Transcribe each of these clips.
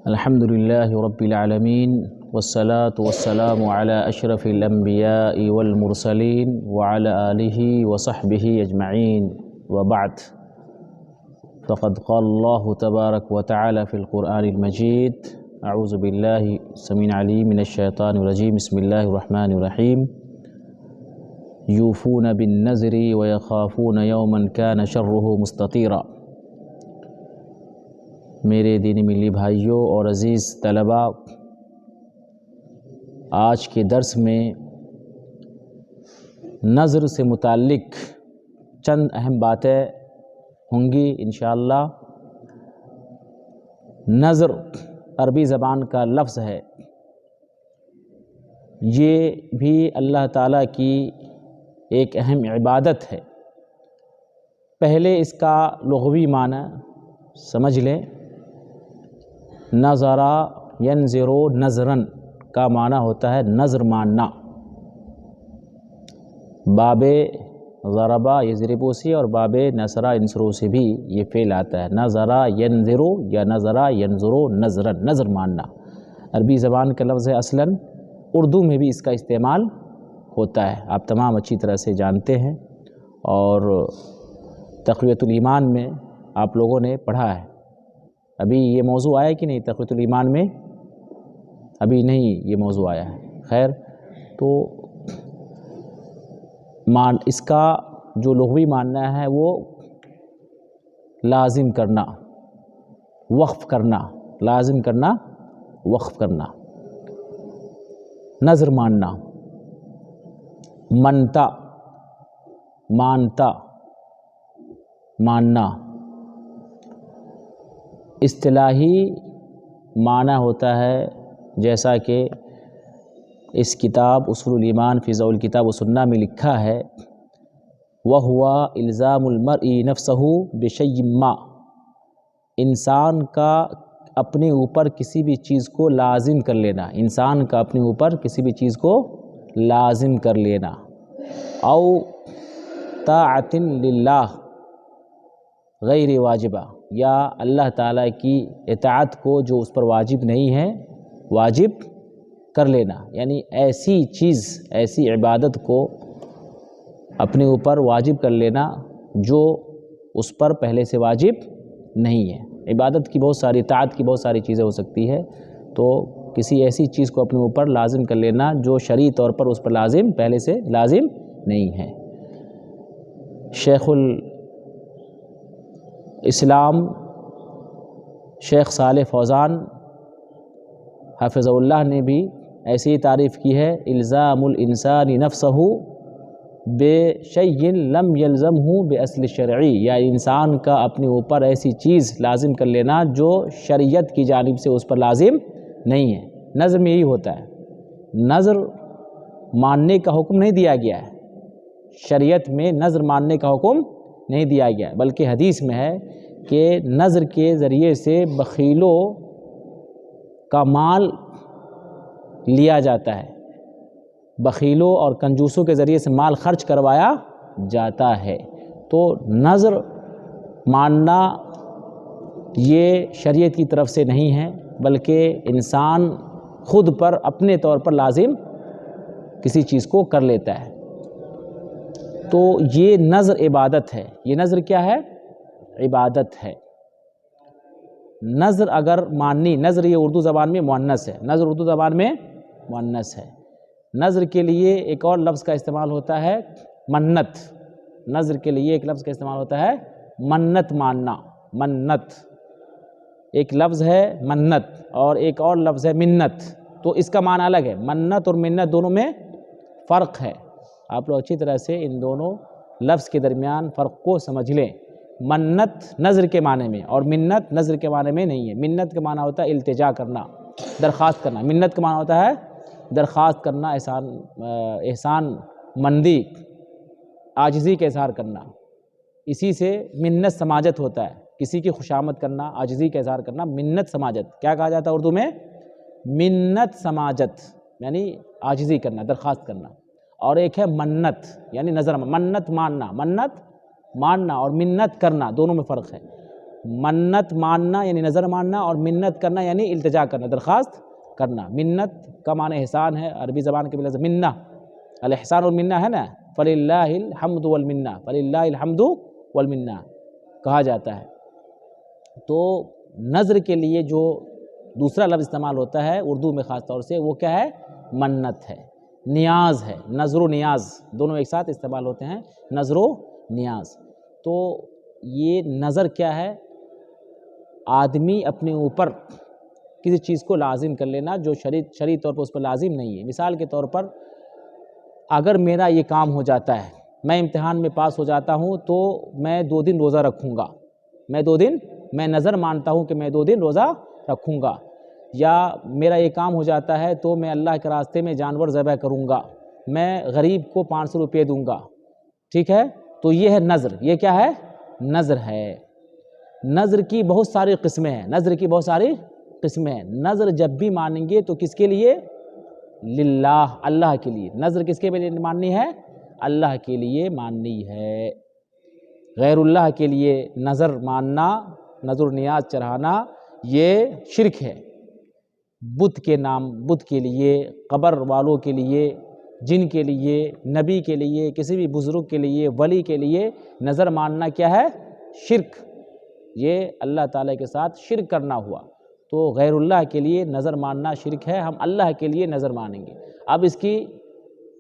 الحمد للہ رب العالمین والصلاة والسلام علی اشرف الانبیاء والمرسلین وعلی آلہ وصحبہ اجمعین وبعد فقد قال اللہ تبارک وتعالی فی القرآن المجید اعوذ باللہ السمیع العلیم من الشیطان الرجیم بسم اللہ الرحمن الرحیم یوفون بالنذر ویخافون یوما کان شرہ مستطیرا۔ میرے دینی ملی بھائیوں اور عزیز طلباء، آج کے درس میں نذر سے متعلق چند اہم باتیں ہوں گی انشاءاللہ۔ نذر عربی زبان کا لفظ ہے، یہ بھی اللہ تعالیٰ کی ایک اہم عبادت ہے۔ پہلے اس کا لغوی معنی سمجھ لیں۔ نظر ینظر نظراً کا معنی ہوتا ہے نظر ماننا۔ باب ضربہ یضربو سے اور باب نصرہ ینصرو سے بھی یہ فعل آتا ہے، نظر ینظر یا نظر ینظر نظراً، نظر ماننا عربی زبان کا لفظ ہے۔ اصلاً اردو میں بھی اس کا استعمال ہوتا ہے، آپ تمام اچھی طرح سے جانتے ہیں، اور تقویۃ الایمان میں آپ لوگوں نے پڑھا ہے۔ ابھی یہ موضوع آیا کہ نہیں تقویۃ الایمان میں؟ ابھی نہیں یہ موضوع آیا ہے۔ خیر، تو اس کا جو لغوی معنی ہے وہ لازم کرنا، وقف کرنا، لازم کرنا، وقف کرنا، نظر ماننا، منتا، مانتا، ماننا۔ اصطلاحی معنی ہوتا ہے جیسا کہ اس کتاب اصول الایمان فی ضوء الکتاب و سنہ میں لکھا ہے، وَهُوَ إِلْزَامُ الْمَرْءِ نَفْسَهُ بِشَيْءٍ مَّا، انسان کا اپنے اوپر کسی بھی چیز کو لازم کر لینا، انسان کا اپنے اوپر کسی بھی چیز کو لازم کر لینا، او طاعۃ للہ غیر واجبہ، یا اللہ تعالیٰ کی اطاعت کو جو اس پر واجب نہیں ہے واجب کر لینا، یعنی ایسی چیز، ایسی عبادت کو اپنے اوپر واجب کر لینا جو اس پر پہلے سے واجب نہیں ہے۔ عبادت کی بہت ساری، اطاعت کی بہت ساری چیزیں ہو سکتی ہے، تو کسی ایسی چیز کو اپنے اوپر لازم کر لینا جو شرعی طور پر اس پر لازم، پہلے سے لازم نہیں ہے۔ شیخ اسلام شیخ صالح فوزان حافظ اللہ نے بھی ایسی تعریف کی ہے، الزام الانسان نفسہ بشیء لم یلزمہ باصل شرعی، یا انسان کا اپنے اوپر ایسی چیز لازم کر لینا جو شریعت کی جانب سے اس پر لازم نہیں ہے۔ نظر میں یہی ہوتا ہے، نظر ماننے کا حکم نہیں دیا گیا ہے، شریعت میں نظر ماننے کا حکم نہیں دیا گیا، بلکہ حدیث میں ہے کہ نظر کے ذریعے سے بخیلوں کا مال لیا جاتا ہے، بخیلوں اور کنجوسوں کے ذریعے سے مال خرچ کروایا جاتا ہے۔ تو نظر ماننا یہ شریعت کی طرف سے نہیں ہے، بلکہ انسان خود پر اپنے طور پر لازم کسی چیز کو کر لیتا ہے۔ تو یہ نظر عبادت ہے۔ یہ نظر کیا ہے؟ عبادت ہے۔ نظر اگر ماننی، نظر یہ اردو زبان میں مؤنث ہے، نظر اردو زبان میں مؤنث ہے۔ نظر کے لیے ایک اور لفظ کا استعمال ہوتا ہے منت، نظر کے لیے ایک لفظ کا استعمال ہوتا ہے منت ماننا، منت ایک لفظ ہے منت، اور ایک اور لفظ ہے منت، تو اس کا معنی الگ ہے۔ منت اور منت دونوں میں فرق ہے، آپ لوگ اچھی طرح سے ان دونوں لفظ کے درمیان فرق کو سمجھ لیں۔ منت نظر کے معنی میں اور منت نظر کے معنی میں نہیں ہے۔ منت کا معنی ہوتا ہے التجا کرنا، درخواست کرنا، منت کا معنی ہوتا ہے درخواست کرنا، احسان مندی، عاجزی کا اظہار کرنا، اسی سے منت سماجت ہوتا ہے، کسی کی خوشامد کرنا، عاجزی کا اظہار کرنا، منت سماجت کیا کہا جاتا ہے اردو میں؟ منت سماجت یعنی عاجزی کرنا، درخواست کرنا۔ اور ایک ہے منت یعنی نظر، منت ماننا، منت ماننا اور منت کرنا دونوں میں فرق ہے۔ منت ماننا یعنی نظر ماننا، اور منت کرنا یعنی التجا کرنا، درخواست کرنا۔ منت کا معنی احسان ہے، عربی زبان کے بھی لفظ منہ، الاحسان والمنہ ہے نا، فللہ الحمد والمنہ، فللہ الحمد والمنہ کہا جاتا ہے۔ تو نظر کے لیے جو دوسرا لفظ استعمال ہوتا ہے اردو میں خاص طور سے، وہ کیا ہے؟ منت ہے، نیاز ہے، نظر و نیاز دونوں ایک ساتھ استعمال ہوتے ہیں، نظر و نیاز۔ تو یہ نظر کیا ہے؟ آدمی اپنے اوپر کسی چیز کو لازم کر لینا جو شرعی طور پر اس پر لازم نہیں ہے۔ مثال کے طور پر اگر میرا یہ کام ہو جاتا ہے، میں امتحان میں پاس ہو جاتا ہوں، تو میں 2 دن روزہ رکھوں گا، میں نظر مانتا ہوں کہ میں 2 دن روزہ رکھوں گا۔ یا میرا یہ کام ہو جاتا ہے تو میں اللہ کے راستے میں جانور ذبح کروں گا، میں غریب کو 500 روپے دوں گا، ٹھیک ہے؟ تو یہ ہے نظر۔ یہ کیا ہے؟ نظر ہے۔ نظر کی بہت ساری قسمیں ہیں، نظر جب بھی مانیں گے تو کس کے لیے؟ للہ، اللہ کے لیے۔ نظر کس کے لیے ماننی ہے؟ اللہ کے لیے ماننی ہے۔ غیر اللہ کے لیے نظر ماننا، نظر و نیاز چڑھانا، یہ شرک ہے۔ بت کے نام، بت کے لیے، قبر والوں کے لیے، جن کے لیے، نبی کے لیے، کسی بھی بزرگ کے لیے، ولی کے لیے نظر ماننا کیا ہے؟ شرک۔ یہ اللہ تعالیٰ کے ساتھ شرک کرنا ہوا۔ تو غیر اللہ کے لیے نظر ماننا شرک ہے، ہم اللہ کے لیے نظر مانیں گے۔ اب اس کی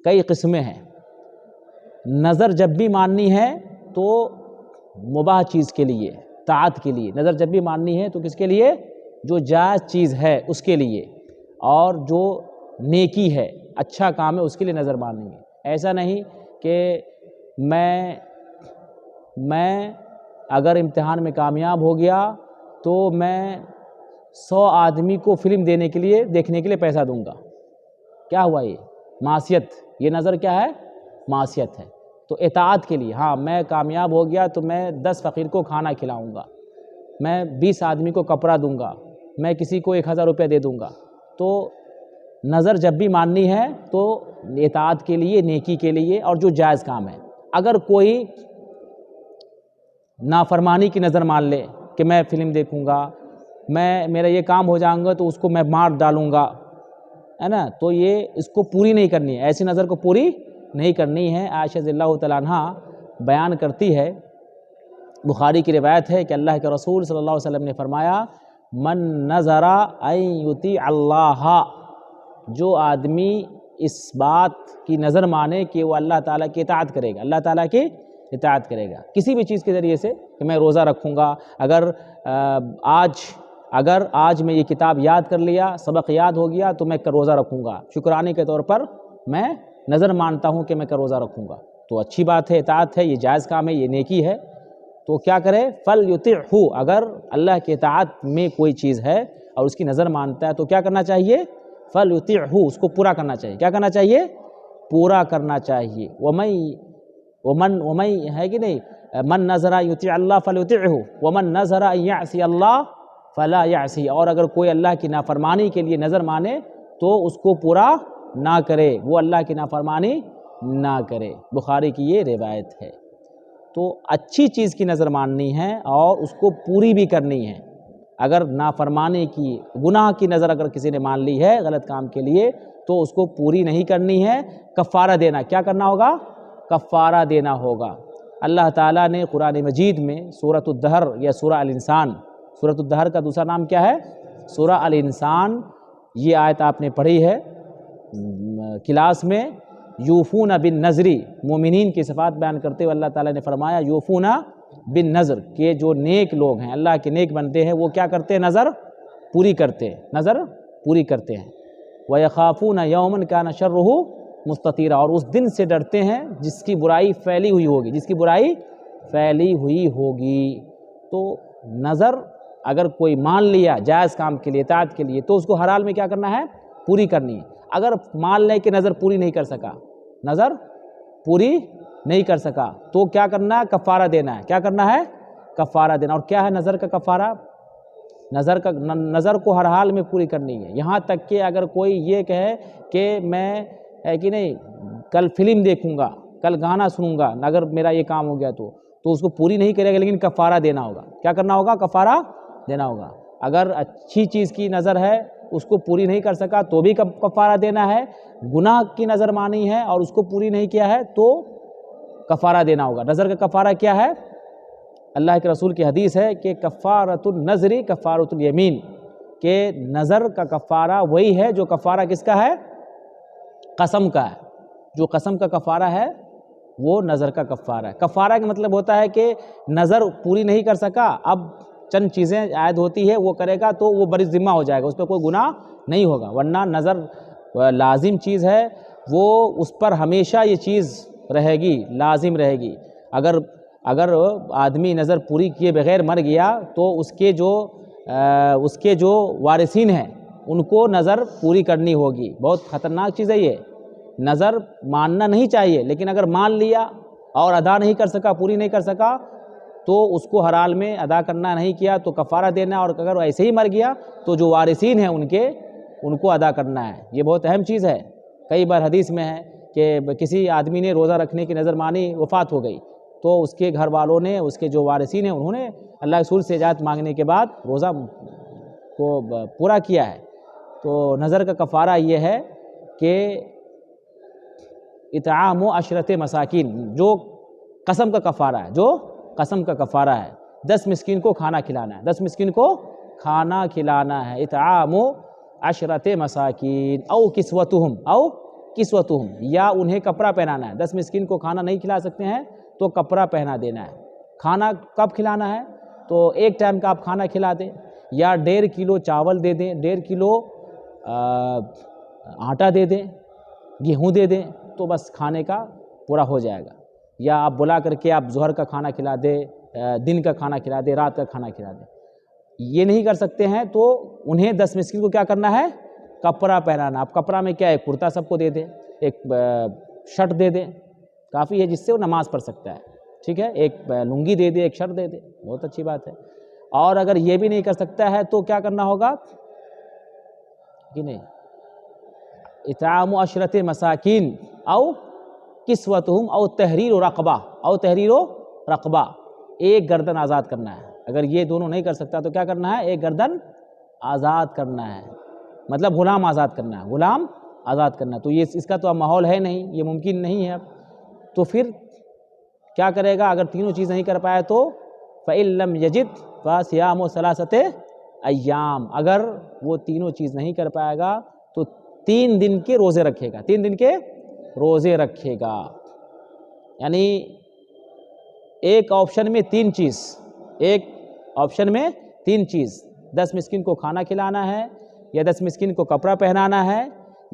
کئی قسمیں ہیں۔ نظر جب بھی ماننی ہے تو مباح چیز کے لیے، طاعت کے لیے نظر جب بھی ماننی ہے تو کس کے لیے؟ جو جائز چیز ہے اس کے لیے، اور جو نیکی ہے، اچھا کام ہے، اس کے لیے نظر مانیں گے۔ ایسا نہیں کہ میں اگر امتحان میں کامیاب ہو گیا تو میں 100 آدمی کو فلم دیکھنے کے لیے پیسہ دوں گا۔ کیا ہوا؟ یہ معصیت۔ یہ نظر کیا ہے؟ معصیت ہے۔ تو اطاعت کے لیے، ہاں میں کامیاب ہو گیا تو میں 10 فقیر کو کھانا کھلاؤں گا، میں 20 آدمی کو کپڑا دوں گا، میں کسی کو 1000 روپے دے دوں گا۔ تو نظر جب بھی ماننی ہے تو اطاعت کے لیے، نیکی کے لیے، اور جو جائز کام ہے۔ اگر کوئی نافرمانی کی نظر مان لے کہ میں فلم دیکھوں گا، میرا یہ کام ہو جائیں گا تو اس کو میں مار ڈالوں گا، ہے نا، تو یہ اس کو پوری نہیں کرنی ہے، ایسی نظر کو پوری نہیں کرنی ہے۔ عائشہ رضی اللہ تعالیٰ عنہ بیان کرتی ہے، بخاری کی روایت ہے کہ اللہ کے رسول صلی اللہ علیہ وسلم نے فرمایا، من نظر ان یطیع اللہ، جو آدمی اس بات کی نظر مانے کہ وہ اللہ تعالیٰ کی اطاعت کرے گا، اللہ تعالیٰ کی اطاعت کرے گا کسی بھی چیز کے ذریعے سے، کہ میں روزہ رکھوں گا، اگر آج میں یہ کتاب یاد کر لیا، سبق یاد ہو گیا تو میں روزہ رکھوں گا، شکرانے کے طور پر میں نظر مانتا ہوں کہ میں روزہ رکھوں گا، تو اچھی بات ہے، اطاعت ہے، یہ جائز کام ہے، یہ نیکی ہے۔ تو کیا کرے؟ فَلْيُطِعْهُ، اگر اللہ کے اطاعت میں کوئی چیز ہے اور اس کی نظر مانتا ہے تو کیا کرنا چاہیے؟ فَلْيُطِعْهُ، اس کو پورا کرنا چاہیے۔ کیا کرنا چاہیے؟ پورا کرنا چاہیے۔ ومن ہے کہ نہیں، من نظر یطیع اللہ فَلْيُطِعْهُ ومن نظر ان یعصی اللہ فلا یعصی، اور اگر کوئی اللہ کی نافرمانی کے لیے نظر مانے تو اس کو پورا نہ کرے، وہ اللہ کی نافرمانی نہ کرے۔ بخاری کی یہ روایت ہے۔ تو اچھی چیز کی نظر ماننی ہے اور اس کو پوری بھی کرنی ہے۔ اگر نافرمانی کی، گناہ کی نظر اگر کسی نے مان لی ہے غلط کام کے لیے تو اس کو پوری نہیں کرنی ہے، کفارہ دینا۔ کیا کرنا ہوگا؟ کفارہ دینا ہوگا۔ اللہ تعالیٰ نے قرآن مجید میں سورۃ الدہر یا سورہ الانسان، سورۃ الدہر کا دوسرا نام کیا ہے؟ سورہ الانسان، یہ آیت آپ نے پڑھی ہے کلاس میں، یوفون بالنذر، مومنین کی صفات بیان کرتے ہوئے اللہ تعالیٰ نے فرمایا یوفون بالنذر، کہ جو نیک لوگ ہیں، اللہ کے نیک بندے ہیں، وہ کیا کرتے ہیں؟ نظر پوری کرتے ہیں، نظر پوری کرتے ہیں۔ وَيَخَافُونَ يَوْمًا كَانَ شَرُّهُ مُسْتَطِيرًا، اور اس دن سے ڈرتے ہیں جس کی برائی پھیلی ہوئی ہوگی، جس کی برائی پھیلی ہوئی ہوگی۔ تو نظر اگر کوئی مان لیا جائز کام کے لیے، اطاعت کے لیے، تو اس کو ہر حال میں کیا کرنا ہے؟ پوری کرنی ہے۔ اگر مان لے کہ نظر پوری نہیں کر سکا، نظر پوری نہیں کر سکا تو کیا کرنا ہے؟ کفارہ دینا ہے۔ کیا کرنا ہے؟ کفارہ دینا۔ اور کیا ہے نظر کا کفارہ؟ نظر کو ہر حال میں پوری کرنی ہے، یہاں تک کہ اگر کوئی یہ کہے کہ میں ہے کہ نہیں کل فلم دیکھوں گا، کل گانا سنوں گا، اگر میرا یہ کام ہو گیا تو اس کو پوری نہیں کرے گا لیکن کفارہ دینا ہوگا. کیا کرنا ہوگا؟ کفارہ دینا ہوگا. اگر اچھی چیز کی نظر ہے اس کو پوری نہیں کر سکا تو بھی کفارہ دینا ہے. گناہ کی نظر مانی ہے اور اس کو پوری نہیں کیا ہے تو کفارہ دینا ہوگا. نظر کا کفارہ کیا ہے؟ اللہ کے رسول کی حدیث ہے کہ کفارۃ النذر کفارۃ الیمین، کہ نظر کا کفارہ وہی ہے جو کفارہ کس کا ہے؟ قسم کا ہے. جو قسم کا کفارہ ہے وہ نظر کا کفارہ ہے. کفارہ کا مطلب ہوتا ہے کہ نظر پوری نہیں کر سکا، اب چند چیزیں عائد ہوتی ہے وہ کرے گا تو وہ بری ذمہ ہو جائے گا، اس پہ کوئی گناہ نہیں ہوگا. ورنہ نظر لازم چیز ہے، وہ اس پر ہمیشہ یہ چیز رہے گی، لازم رہے گی. اگر آدمی نظر پوری کیے بغیر مر گیا تو اس کے جو وارثین ہیں ان کو نظر پوری کرنی ہوگی. بہت خطرناک چیز ہے یہ. نظر ماننا نہیں چاہیے، لیکن اگر مان لیا اور ادا نہیں کر سکا، پوری نہیں کر سکا تو اس کو ہر حال میں ادا کرنا نہیں کیا تو کفارہ دینا، اور اگر ایسے ہی مر گیا تو جو وارثین ہیں ان کو ادا کرنا ہے. یہ بہت اہم چیز ہے. کئی بار حدیث میں ہے کہ کسی آدمی نے روزہ رکھنے کی نظر مانی، وفات ہو گئی، تو اس کے گھر والوں نے، اس کے جو وارثین ہیں انہوں نے اللہ کے رسول سے اجازت مانگنے کے بعد روزہ کو پورا کیا ہے. تو نظر کا کفارہ یہ ہے کہ اطعام 10 مساکین، جو قسم کا کفارہ ہے، جو قسم کا کفارہ ہے. 10 مسکین کو کھانا کھلانا ہے، 10 مسکین کو کھانا کھلانا ہے. اطعام 10 مساکین او کسوتہم، یا انہیں کپڑا پہنانا ہے. 10 مسکین کو کھانا نہیں کھلا سکتے ہیں تو کپڑا پہنا دینا ہے. کھانا کب کھلانا ہے؟ تو ایک ٹائم کا آپ کھانا کھلا دیں، یا 1.5 کلو چاول دے دیں، 1.5 کلو آٹا دے دیں، گیہوں دے دیں، تو بس کھانے کا پورا ہو جائے گا. یا آپ بلا کر کے آپ ظہر کا کھانا کھلا دیں، دن کا کھانا کھلا دیں، رات کا کھانا کھلا دیں. یہ نہیں کر سکتے ہیں تو انہیں 10 مسکین کو کیا کرنا ہے؟ کپڑا پہنانا. آپ کپڑا میں کیا ہے؟ کرتا سب کو دے دیں، ایک شرٹ دے دیں، کافی ہے جس سے وہ نماز پڑھ سکتا ہے. ٹھیک ہے، ایک لنگی دے دے، ایک شرٹ دے دے، بہت اچھی بات ہے. اور اگر یہ بھی نہیں کر سکتا ہے تو کیا کرنا ہوگا کہ نہیں؟ اطعام 10 مساکین او کسوتہم او تحریر رقبہ، ایک گردن آزاد کرنا ہے. اگر یہ دونوں نہیں کر سکتا تو کیا کرنا ہے؟ ایک گردن آزاد کرنا ہے، مطلب غلام آزاد کرنا ہے، غلام آزاد کرنا ہے. تو یہ اس کا تو اب ماحول ہے نہیں، یہ ممکن نہیں ہے اب. تو پھر کیا کرے گا؟ اگر تینوں چیز نہیں کر پائے تو فَإِن لَمْ يَجِدْ فَصِيَامُ 3 ایام، اگر وہ تینوں چیز نہیں کر پائے گا تو 3 دن کے روزے رکھے گا. 3 دن کے روزے رکھے گا. یعنی ایک آپشن میں 3 چیز، ایک آپشن میں 3 چیز. 10 مسکین کو کھانا کھلانا ہے، یا 10 مسکین کو کپڑا پہنانا ہے،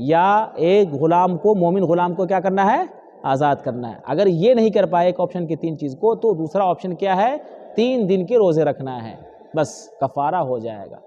یا ایک غلام کو، مومن غلام کو کیا کرنا ہے؟ آزاد کرنا ہے. اگر یہ نہیں کر پائے ایک آپشن کی 3 چیز کو تو دوسرا آپشن کیا ہے؟ 3 دن کے روزے رکھنا ہے، بس کفارہ ہو جائے گا.